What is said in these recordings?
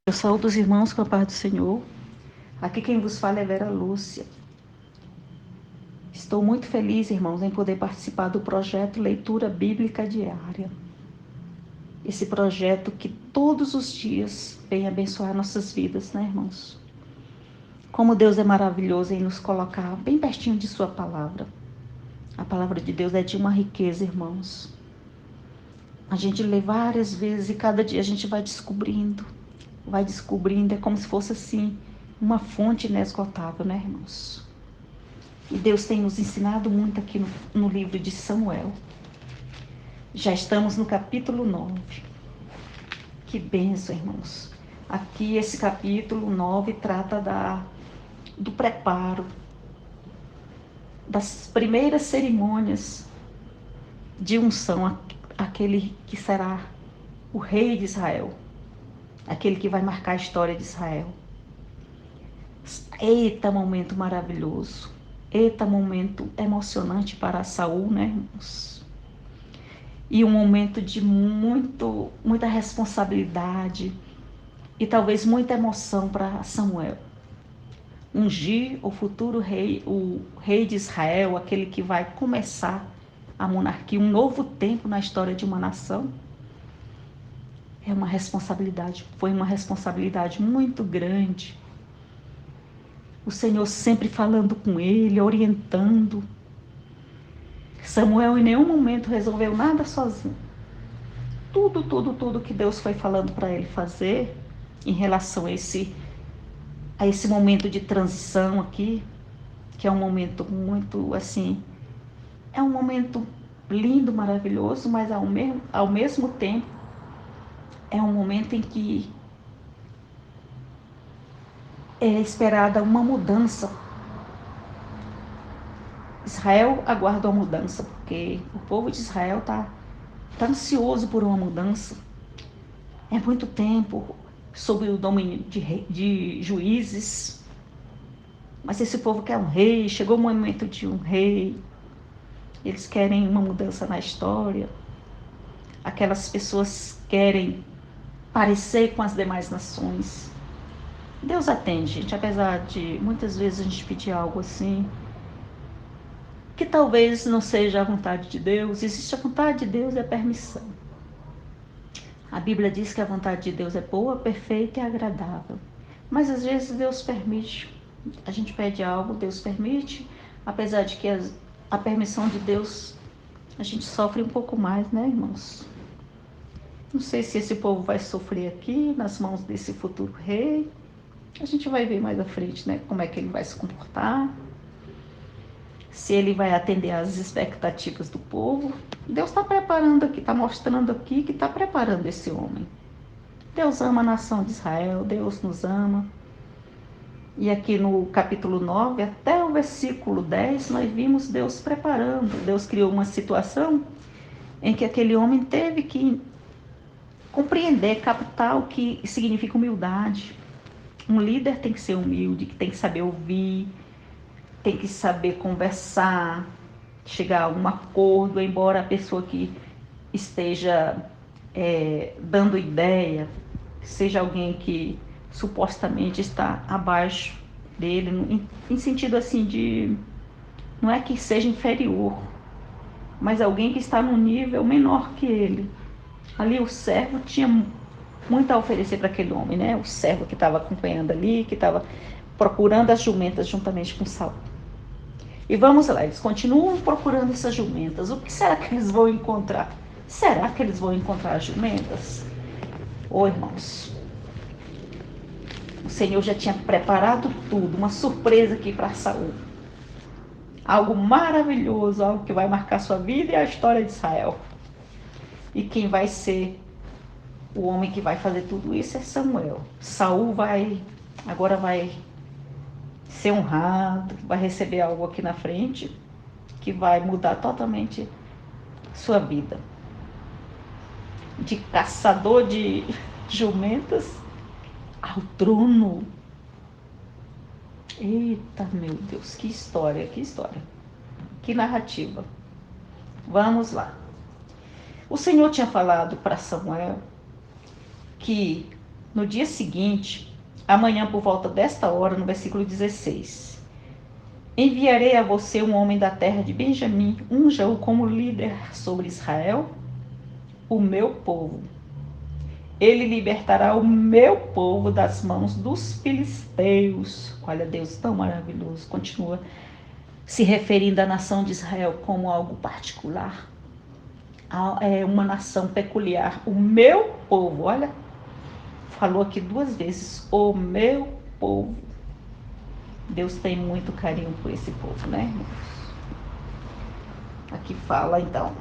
Eu saúdo os irmãos com a paz do Senhor. Aqui quem vos fala é Vera Lúcia. Estou muito feliz, irmãos, em poder participar do projeto Leitura Bíblica Diária. Esse projeto que todos os dias vem abençoar nossas vidas, né, irmãos? Como Deus é maravilhoso em nos colocar bem pertinho de sua palavra. A palavra de Deus é de uma riqueza, irmãos. A gente lê várias vezes e cada dia a gente vai descobrindo, é como se fosse assim, uma fonte inesgotável, né, irmãos? E Deus tem nos ensinado muito aqui no livro de Samuel. Já estamos no capítulo 9. Que bênção, irmãos. Aqui esse capítulo 9 trata do preparo, das primeiras cerimônias de unção, aquele que será o rei de Israel, aquele que vai marcar a história de Israel. Eita, momento maravilhoso. Eita, momento emocionante para Saul, né, irmãos? E um momento de muita responsabilidade e talvez muita emoção para Samuel. Ungir o futuro rei, o rei de Israel, aquele que vai começar a monarquia, um novo tempo na história de uma nação. Foi uma responsabilidade muito grande. O Senhor sempre falando com ele, orientando. Samuel em nenhum momento resolveu nada sozinho. Tudo que Deus foi falando para ele fazer em relação a esse momento de transição aqui, que é um momento muito assim, é um momento lindo, maravilhoso, mas ao mesmo tempo é um momento em que é esperada uma mudança. Israel aguarda uma mudança, porque o povo de Israel está ansioso por uma mudança. É muito tempo sob o domínio de juízes, mas esse povo quer um rei, chegou o momento de um rei, eles querem uma mudança na história, aquelas pessoas querem parecer com as demais nações. Deus atende, gente, apesar de muitas vezes a gente pedir algo assim, que talvez não seja a vontade de Deus. Existe a vontade de Deus e a permissão. A Bíblia diz que a vontade de Deus é boa, perfeita e agradável. Mas às vezes Deus permite. A gente pede algo, Deus permite, apesar de que a permissão de Deus, a gente sofre um pouco mais, né, irmãos? Não sei se esse povo vai sofrer aqui, nas mãos desse futuro rei. A gente vai ver mais à frente, né, como é que ele vai se comportar. Se ele vai atender às expectativas do povo. Deus está preparando aqui, está mostrando aqui que está preparando esse homem. Deus ama a nação de Israel, Deus nos ama. E aqui no capítulo 9, até o versículo 10, nós vimos Deus preparando. Deus criou uma situação em que aquele homem teve que compreender, captar o que significa humildade. Um líder tem que ser humilde, que tem que saber ouvir, tem que saber conversar, chegar a um acordo, embora a pessoa que esteja dando ideia seja alguém que supostamente está abaixo dele, em sentido assim de, não é que seja inferior, mas alguém que está num nível menor que ele. Ali o servo tinha muito a oferecer para aquele homem, né? O servo que estava acompanhando ali, que estava procurando as jumentas juntamente com Saul. E vamos lá, eles continuam procurando essas jumentas. O que será que eles vão encontrar? Será que eles vão encontrar as jumentas? Ô, irmãos, o Senhor já tinha preparado tudo, uma surpresa aqui para Saul. Algo maravilhoso, algo que vai marcar sua vida e a história de Israel. E quem vai ser o homem que vai fazer tudo isso é Samuel. Saul agora vai ser honrado, vai receber algo aqui na frente que vai mudar totalmente sua vida. De caçador de jumentas ao trono. Eita, meu Deus, que história, que narrativa. Vamos lá. O Senhor tinha falado para Samuel que No dia seguinte, amanhã por volta desta hora, no versículo 16, enviarei a você um homem da terra de Benjamim, unja-o como líder sobre Israel, o meu povo. Ele libertará o meu povo das mãos dos filisteus. Olha, Deus tão maravilhoso. Continua se referindo à nação de Israel como algo particular. É uma nação peculiar. O meu povo, olha, falou aqui 2 vezes, o meu povo. Deus tem muito carinho por esse povo, né, irmãos? Aqui fala então,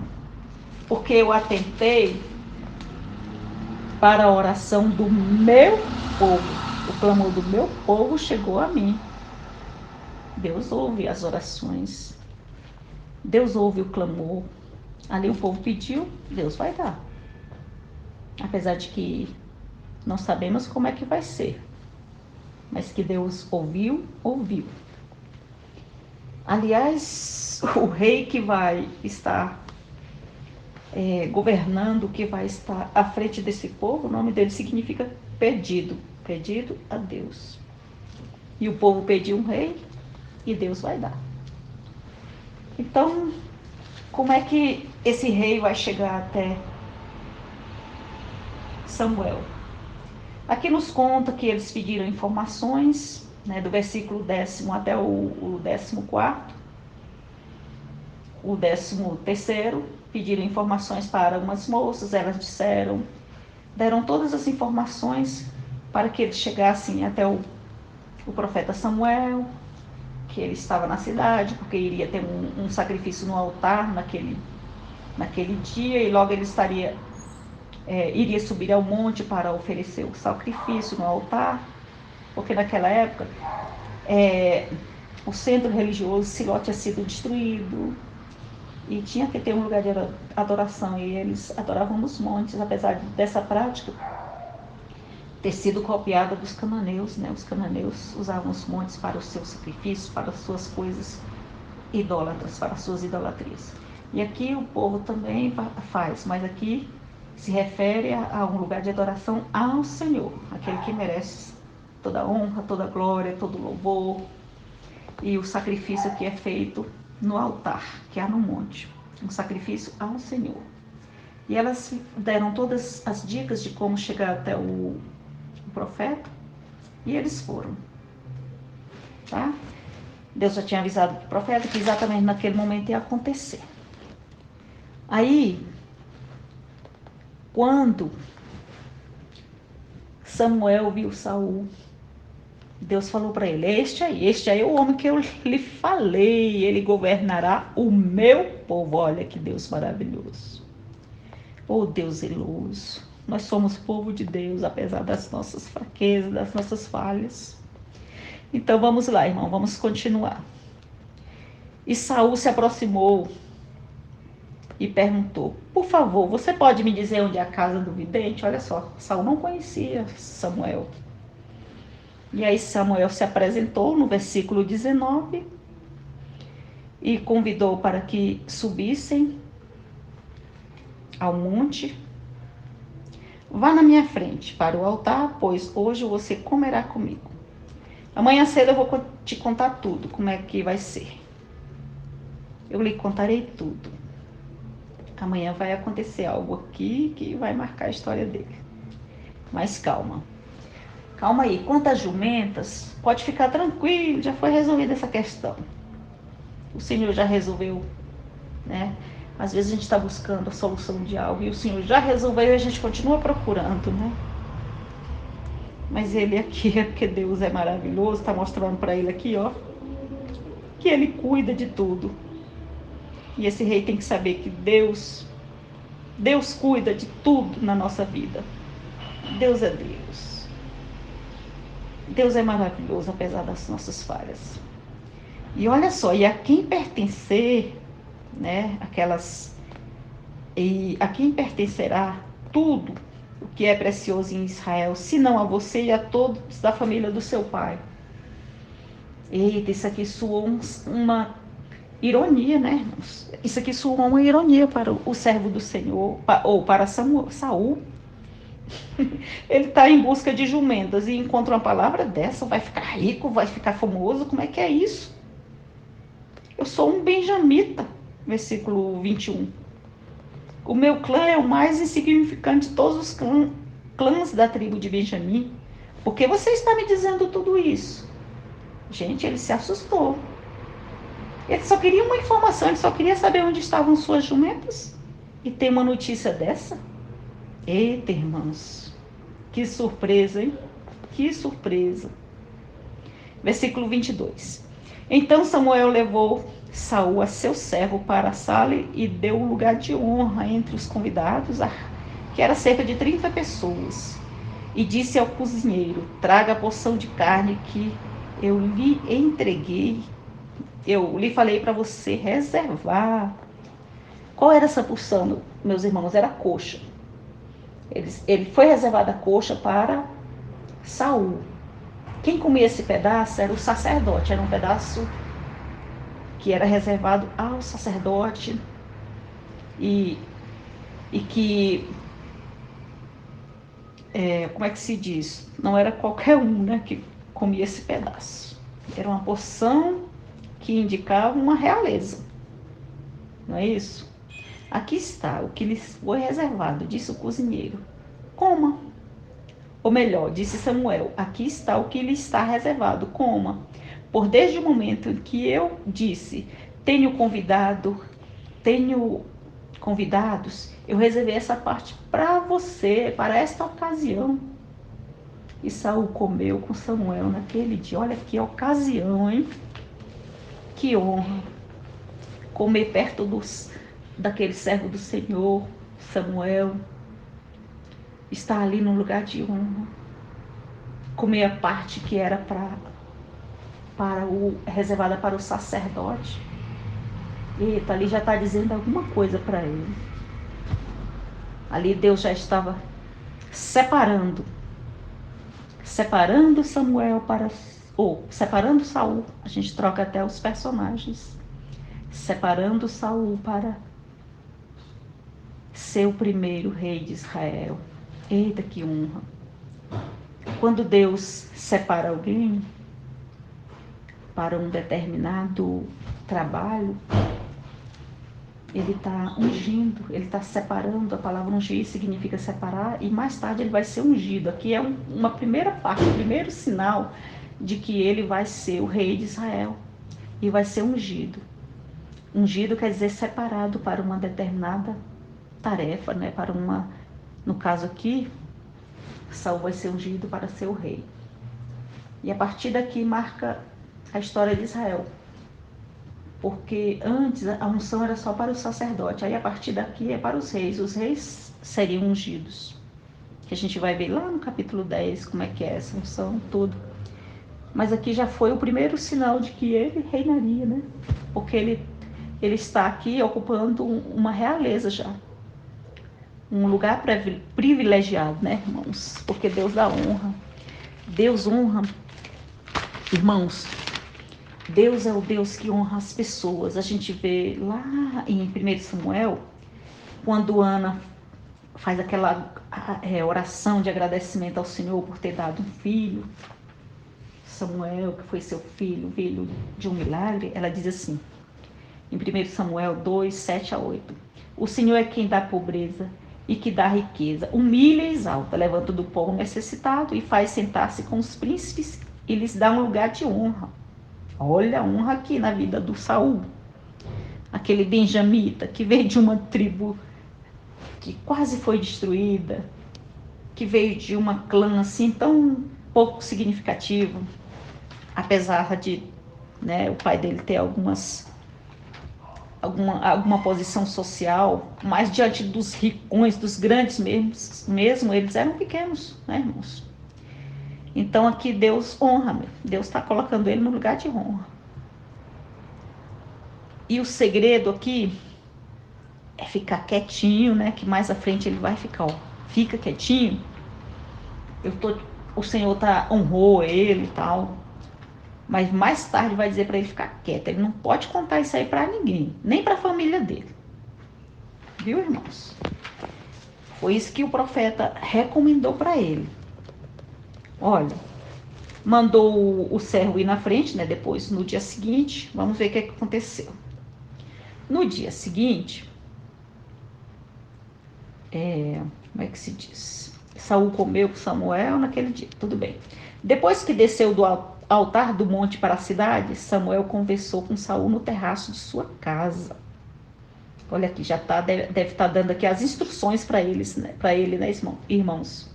porque eu atentei para a oração do meu povo. O clamor do meu povo chegou a mim. Deus ouve as orações. Deus ouve o clamor. Ali o povo pediu, Deus vai dar. Apesar de que não sabemos como é que vai ser. Mas que Deus ouviu, ouviu. Aliás, o rei que vai estar governando, que vai estar à frente desse povo, o nome dele significa pedido. Pedido a Deus. E o povo pediu um rei e Deus vai dar. Então, como é que esse rei vai chegar até Samuel? Aqui nos conta que eles pediram informações, né, do versículo 10º até o 14º. O 13º, pediram informações para umas moças, elas deram todas as informações para que eles chegassem até o profeta Samuel, que ele estava na cidade, porque iria ter um sacrifício no altar naquele dia, e logo ele iria subir ao monte para oferecer o sacrifício no altar, porque naquela época o centro religioso, Siló, tinha sido destruído, e tinha que ter um lugar de adoração, e eles adoravam nos montes, apesar dessa prática ter sido copiada dos cananeus, né? Os cananeus usavam os montes para os seus sacrifícios, para as suas coisas idólatras, para as suas idolatrias. E aqui o povo também faz, mas aqui se refere a um lugar de adoração ao Senhor, aquele que merece toda honra, toda glória, todo louvor, e o sacrifício que é feito no altar, que há no monte, um sacrifício ao Senhor. E elas deram todas as dicas de como chegar até o profeta, e eles foram, tá? Deus já tinha avisado o profeta que exatamente naquele momento ia acontecer. Aí, quando Samuel viu Saul, Deus falou para ele: este aí é o homem que eu lhe falei, ele governará o meu povo. Olha que Deus maravilhoso. Oh, Deus zeloso. Nós somos povo de Deus, apesar das nossas fraquezas, das nossas falhas. Então vamos lá, irmão, vamos continuar. E Saul se aproximou e perguntou: por favor, você pode me dizer onde é a casa do vidente? Olha só, Saul não conhecia Samuel. E aí Samuel se apresentou no versículo 19 e convidou para que subissem ao monte. Vá na minha frente para o altar, pois hoje você comerá comigo. Amanhã cedo eu vou te contar tudo, como é que vai ser. Eu lhe contarei tudo. Amanhã vai acontecer algo aqui que vai marcar a história dele. Mas calma. Calma aí. Quanto às jumentas, pode ficar tranquilo, já foi resolvida essa questão. O Senhor já resolveu, né? Às vezes a gente está buscando a solução de algo e o Senhor já resolveu e a gente continua procurando, né? Mas ele aqui, é porque Deus é maravilhoso, está mostrando para ele aqui, ó, que ele cuida de tudo. E esse rei tem que saber que Deus cuida de tudo na nossa vida. Deus é Deus. Deus é maravilhoso, apesar das nossas falhas. E olha só, e a quem pertencer, né, e a quem pertencerá tudo o que é precioso em Israel, senão a você e a todos da família do seu pai. Eita, isso aqui soou uma ironia, né, irmãos? Isso aqui soou uma ironia para o servo do Senhor, ou para Saul, Ele está em busca de jumentas e encontra uma palavra dessa, vai ficar rico, vai ficar famoso, como é que é isso? Eu sou um benjamita, versículo 21. O meu clã é o mais insignificante de todos os clãs da tribo de Benjamim. Por que você está me dizendo tudo isso? Gente, ele se assustou. Ele só queria uma informação, ele só queria saber onde estavam suas jumentas. E tem uma notícia dessa? Eita, irmãos, que surpresa, hein? Que surpresa. Versículo 22. Então Samuel levou Saul a seu servo para a sala e deu lugar de honra entre os convidados, que era cerca de 30 pessoas. E disse ao cozinheiro: traga a porção de carne que eu lhe entreguei. Eu lhe falei para você reservar. Qual era essa porção, meus irmãos? Era a coxa. Ele foi reservada a coxa para Saul. Quem comia esse pedaço era o sacerdote. Era um pedaço que era reservado ao sacerdote e que, como é que se diz? Não era qualquer um, né, que comia esse pedaço. Era uma porção que indicava uma realeza. Não é isso? Aqui está o que lhes foi reservado, disse o cozinheiro. Coma. Ou melhor, disse Samuel, aqui está o que lhe está reservado, coma. Por desde o momento em que eu disse, tenho convidados, eu reservei essa parte para você, para esta ocasião. E Saul comeu com Samuel naquele dia. Olha que ocasião, hein? Que honra. Comer perto daquele servo do Senhor, Samuel. Estar ali no lugar de honra. Comer a parte que era reservada para o sacerdote. Eita, ali já está dizendo alguma coisa para ele. Ali Deus já estava separando Samuel separando Saul. A gente troca até os personagens. Separando Saul para ser o primeiro rei de Israel. Eita, que honra. Quando Deus separa alguém para um determinado trabalho, ele está ungindo, ele está separando. A palavra ungir significa separar, e mais tarde ele vai ser ungido. Aqui é uma primeira parte, o primeiro sinal de que ele vai ser o rei de Israel e vai ser ungido. Ungido quer dizer separado para uma determinada tarefa, né? No caso aqui, Saul vai ser ungido para ser o rei. E a partir daqui marca a história de Israel. Porque antes a unção era só para o sacerdote. Aí a partir daqui é para os reis. Os reis seriam ungidos. Que a gente vai ver lá no capítulo 10 como é que é essa unção toda. Mas aqui já foi o primeiro sinal de que ele reinaria, né? Porque ele está aqui ocupando uma realeza já. Um lugar privilegiado, né, irmãos? Porque Deus dá honra. Deus honra. Irmãos, Deus é o Deus que honra as pessoas. A gente vê lá em 1 Samuel, quando Ana faz aquela oração de agradecimento ao Senhor por ter dado um filho. Samuel, que foi seu filho de um milagre, ela diz assim, em 1 Samuel 2, 7 a 8. O Senhor é quem dá pobreza e que dá riqueza, humilha e exalta, levanta do povo necessitado e faz sentar-se com os príncipes e lhes dá um lugar de honra. Olha a honra aqui na vida do Saul, aquele benjamita que veio de uma tribo que quase foi destruída, que veio de uma clã assim tão pouco significativo, apesar de, né, o pai dele ter alguma posição social, mas diante dos ricões, dos grandes mesmo eles eram pequenos, né, irmãos? Então aqui Deus honra, Deus está colocando ele no lugar de honra. E o segredo aqui é ficar quietinho, né? Que mais à frente ele vai ficar, ó, fica quietinho. O Senhor honrou ele e tal. Mas mais tarde vai dizer para ele ficar quieto. Ele não pode contar isso aí para ninguém, nem para a família dele. Viu, irmãos? Foi isso que o profeta recomendou para ele. Olha, mandou o servo ir na frente, né? Depois, no dia seguinte, vamos ver o que aconteceu. No dia seguinte, como é que se diz? Saul comeu com Samuel naquele dia, tudo bem. Depois que desceu do altar do monte para a cidade, Samuel conversou com Saul no terraço de sua casa. Olha aqui, já deve estar dando aqui as instruções para eles, né? Para ele, né, irmãos?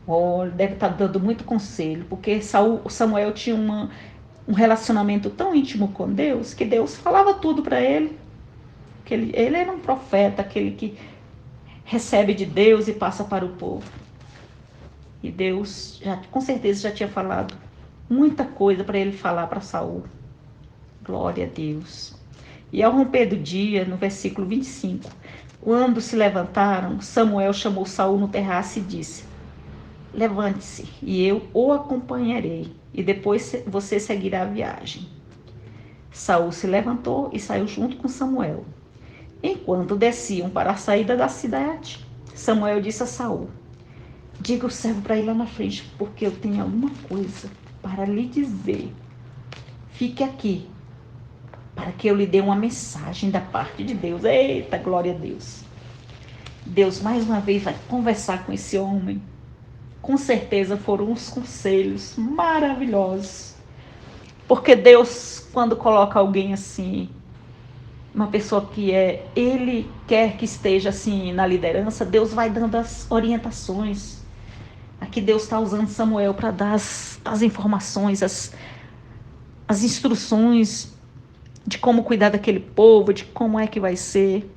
Olha, deve estar dando muito conselho, porque Samuel tinha um relacionamento tão íntimo com Deus, que Deus falava tudo para ele. Que ele era um profeta, aquele que recebe de Deus e passa para o povo. E Deus, com certeza, já tinha falado muita coisa para ele falar para Saul. Glória a Deus. E ao romper do dia, no versículo 25, quando se levantaram, Samuel chamou Saul no terraço e disse: levante-se e eu o acompanharei, e depois você seguirá a viagem. Saul se levantou e saiu junto com Samuel. Enquanto desciam para a saída da cidade, Samuel disse a Saul: diga o servo para ir lá na frente, porque eu tenho alguma coisa para lhe dizer. Fique aqui, para que eu lhe dê uma mensagem da parte de Deus. Eita, glória a Deus. Deus mais uma vez vai conversar com esse homem. Com certeza foram uns conselhos maravilhosos. Porque Deus, quando coloca alguém assim, uma pessoa que Ele quer que esteja assim na liderança, Deus vai dando as orientações. Aqui Deus está usando Samuel para dar as informações, as instruções de como cuidar daquele povo, de como é que vai ser.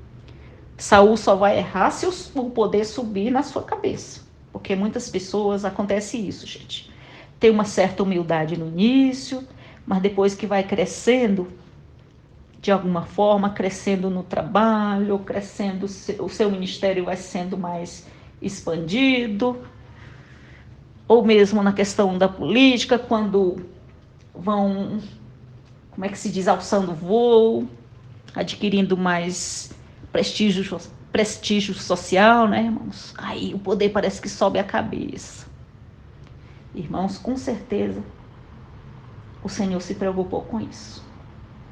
Saul só vai errar se o poder subir na sua cabeça. Porque muitas pessoas acontece isso, gente. Tem uma certa humildade no início, mas depois que vai crescendo, de alguma forma, crescendo no trabalho, crescendo, o seu ministério vai sendo mais expandido, ou mesmo na questão da política, quando vão, como é que se diz, alçando voo, adquirindo mais prestígio social, né, irmãos? Aí o poder parece que sobe a cabeça. Irmãos, com certeza, o Senhor se preocupou com isso.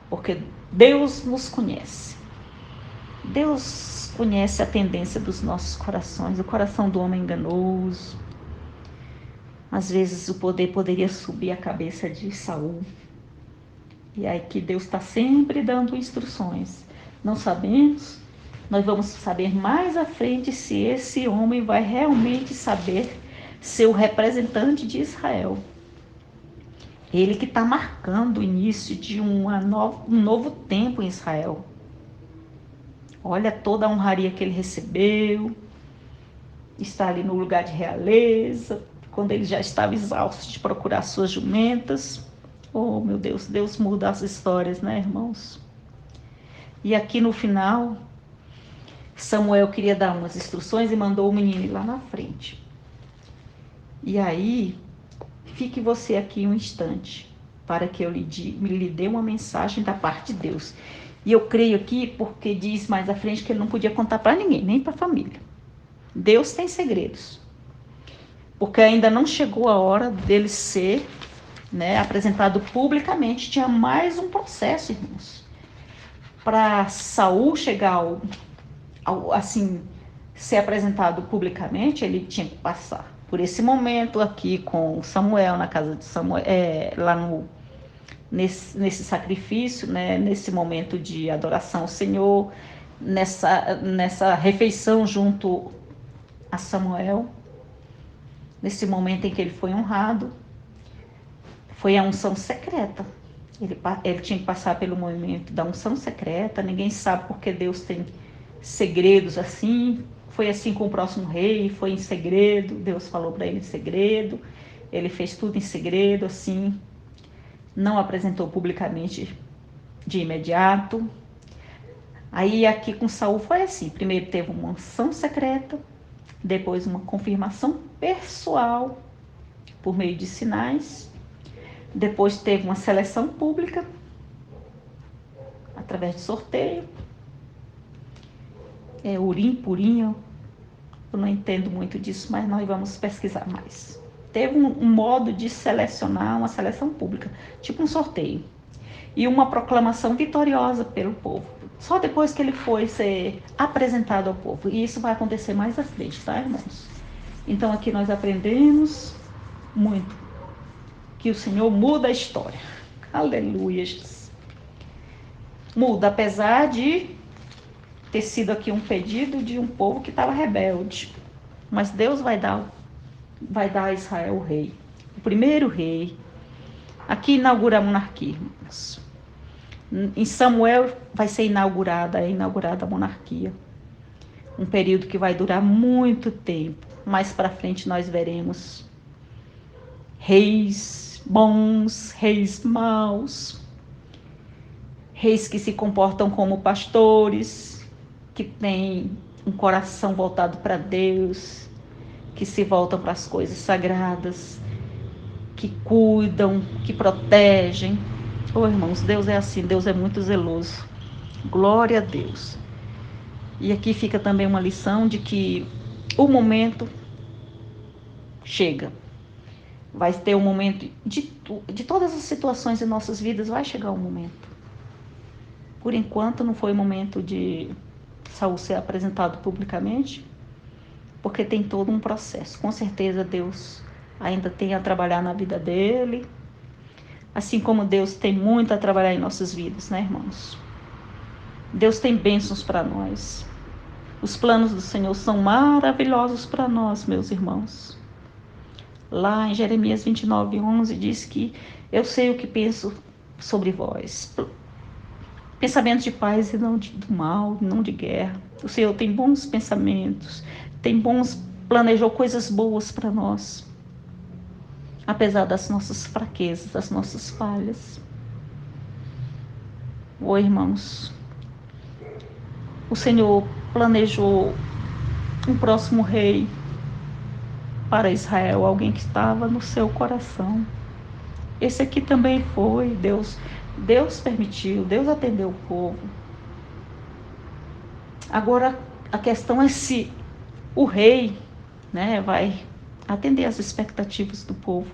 Porque Deus nos conhece. Deus conhece a tendência dos nossos corações. O coração do homem é enganoso. Às vezes o poder poderia subir a cabeça de Saul. E aí que Deus está sempre dando instruções. Não sabemos. Nós vamos saber mais à frente se esse homem vai realmente saber ser o representante de Israel. Ele que está marcando o início de um novo tempo em Israel. Olha toda a honraria que ele recebeu. Está ali no lugar de realeza. Quando ele já estava exausto de procurar suas jumentas. Oh, meu Deus, Deus muda as histórias, né, irmãos? E aqui no final, Samuel queria dar umas instruções e mandou o menino ir lá na frente. E aí, fique você aqui um instante, para que eu lhe dê uma mensagem da parte de Deus. E eu creio aqui, porque diz mais à frente que ele não podia contar para ninguém, nem para a família. Deus tem segredos. Porque ainda não chegou a hora dele ser, né, apresentado publicamente. Tinha mais um processo, irmãos. Para Saul chegar assim, ser apresentado publicamente, ele tinha que passar por esse momento aqui com Samuel, na casa de Samuel, lá nesse sacrifício, né, nesse momento de adoração ao Senhor, nessa refeição junto a Samuel, nesse momento em que ele foi honrado, foi a unção secreta. Ele tinha que passar pelo momento da unção secreta. Ninguém sabe porque Deus tem segredos assim. Foi assim com o próximo rei, foi em segredo. Deus falou para ele em segredo. Ele fez tudo em segredo, assim. Não apresentou publicamente de imediato. Aí aqui com Saul foi assim. Primeiro teve uma unção secreta, depois uma confirmação pessoal por meio de sinais. Depois teve uma seleção pública, através de sorteio. Urim, Purim, Eu não entendo muito disso, mas nós vamos pesquisar mais. Teve um modo de selecionar, uma seleção pública, tipo um sorteio. E uma proclamação vitoriosa pelo povo. Só depois que ele foi ser apresentado ao povo. E isso vai acontecer mais à frente, tá, irmãos? Então aqui nós aprendemos muito que o Senhor muda a história. Aleluia, Jesus. Muda, apesar de ter sido aqui um pedido de um povo que estava rebelde. Mas Deus vai dar a Israel o rei. O primeiro rei. Aqui inaugura a monarquia, irmãos. Em Samuel vai ser inaugurada a monarquia. Um período que vai durar muito tempo. Mais para frente nós veremos reis bons, reis maus, reis que se comportam como pastores, que têm um coração voltado para Deus, que se voltam para as coisas sagradas, que cuidam, que protegem. Oh, irmãos, Deus é assim, Deus é muito zeloso. Glória a Deus. E aqui fica também uma lição de que o momento chega. Vai ter um momento de todas as situações em nossas vidas, vai chegar um momento. Por enquanto não foi o momento de Saul ser apresentado publicamente, porque tem todo um processo. Com certeza Deus ainda tem a trabalhar na vida dele, assim como Deus tem muito a trabalhar em nossas vidas, né, irmãos? Deus tem bênçãos para nós. Os planos do Senhor são maravilhosos para nós, meus irmãos. Lá em Jeremias 29:11 diz que eu sei o que penso sobre vós. Pensamentos de paz e não do mal, não de guerra. O Senhor tem bons pensamentos, planejou coisas boas para nós. Apesar das nossas fraquezas, das nossas falhas. Ô, irmãos, o Senhor planejou um próximo rei para Israel, alguém que estava no seu coração. Esse aqui também foi, Deus permitiu, Deus atendeu o povo. Agora, a questão é se o rei, né, vai atender às expectativas do povo.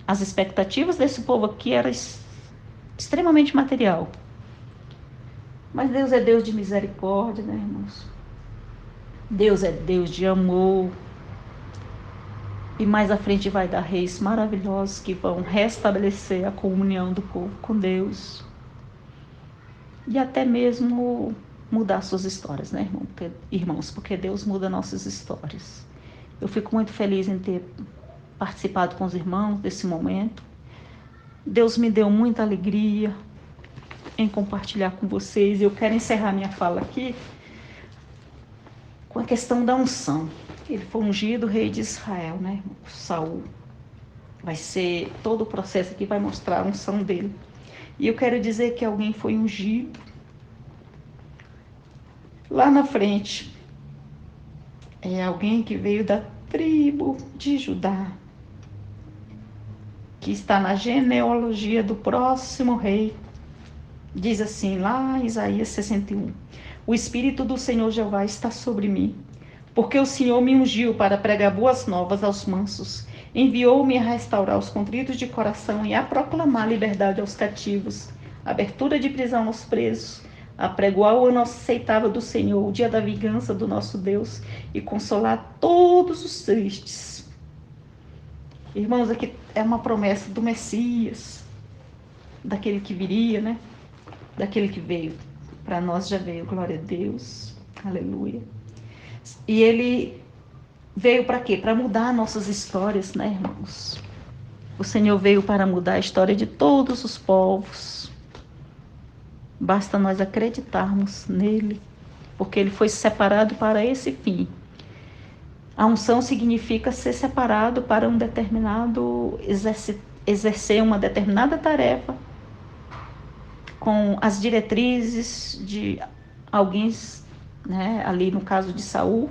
As expectativas desse povo aqui eram extremamente material. Mas Deus é Deus de misericórdia, né, irmãos? Deus é Deus de amor. E mais à frente vai dar reis maravilhosos que vão restabelecer a comunhão do povo com Deus. E até mesmo mudar suas histórias, né, irmãos? Porque Deus muda nossas histórias. Eu fico muito feliz em ter participado com os irmãos desse momento. Deus me deu muita alegria em compartilhar com vocês. Eu quero encerrar minha fala aqui com a questão da unção. Ele foi ungido rei de Israel, né, irmão? Saul. Vai ser todo o processo aqui, vai mostrar a unção dele. E eu quero dizer que alguém foi ungido lá na frente. É alguém que veio da tribo de Judá, que está na genealogia do próximo rei. Diz assim, lá em Isaías 61. O Espírito do Senhor Jeová está sobre mim, porque o Senhor me ungiu para pregar boas novas aos mansos. Enviou-me a restaurar os contritos de coração e a proclamar liberdade aos cativos, abertura de prisão aos presos, a pregoar o ano aceitável do Senhor, o dia da vingança do nosso Deus, e consolar todos os tristes. Irmãos, aqui é uma promessa do Messias, daquele que viria, né? Daquele que veio. Para nós já veio, glória a Deus, aleluia. E ele veio para quê? Para mudar nossas histórias, né, irmãos? O Senhor veio para mudar a história de todos os povos. Basta nós acreditarmos nele, porque ele foi separado para esse fim. A unção significa ser separado para um determinado, exercer uma determinada tarefa, com as diretrizes de alguém, né, ali no caso de Saul,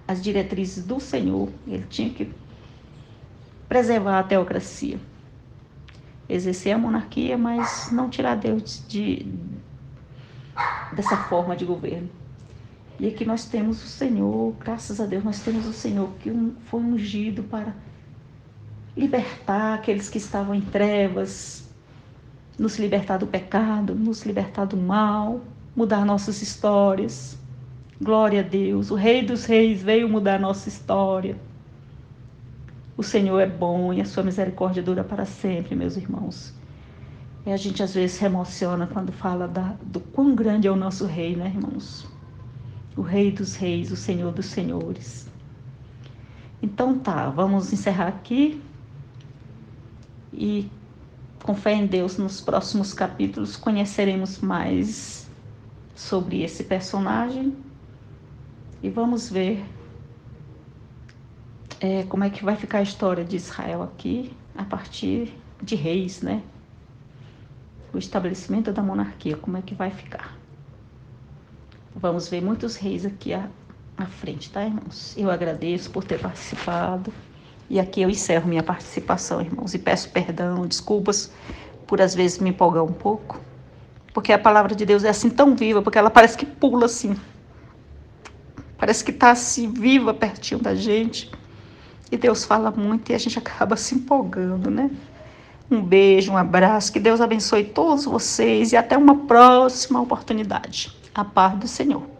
as diretrizes do Senhor. Ele tinha que preservar a teocracia, exercer a monarquia, mas não tirar Deus dessa forma de governo. E aqui nós temos o Senhor, graças a Deus, nós temos o Senhor que foi ungido para libertar aqueles que estavam em trevas, nos libertar do pecado, nos libertar do mal, mudar nossas histórias. Glória a Deus, o Rei dos Reis veio mudar nossa história. O Senhor é bom e a sua misericórdia dura para sempre, meus irmãos. E a gente às vezes se emociona quando fala do quão grande é o nosso Rei, né, irmãos? O Rei dos Reis, o Senhor dos Senhores. Então tá, vamos encerrar aqui. E com fé em Deus, nos próximos capítulos conheceremos mais sobre esse personagem. E vamos ver como é que vai ficar a história de Israel aqui, a partir de reis, né? O estabelecimento da monarquia, como é que vai ficar. Vamos ver muitos reis aqui à frente, tá, irmãos? Eu agradeço por ter participado. E aqui eu encerro minha participação, irmãos. E peço perdão, desculpas por às vezes me empolgar um pouco. Porque a palavra de Deus é assim tão viva, porque ela parece que pula assim. Parece que está assim, viva, pertinho da gente. E Deus fala muito e a gente acaba se empolgando, né? Um beijo, um abraço. Que Deus abençoe todos vocês e até uma próxima oportunidade. A paz do Senhor.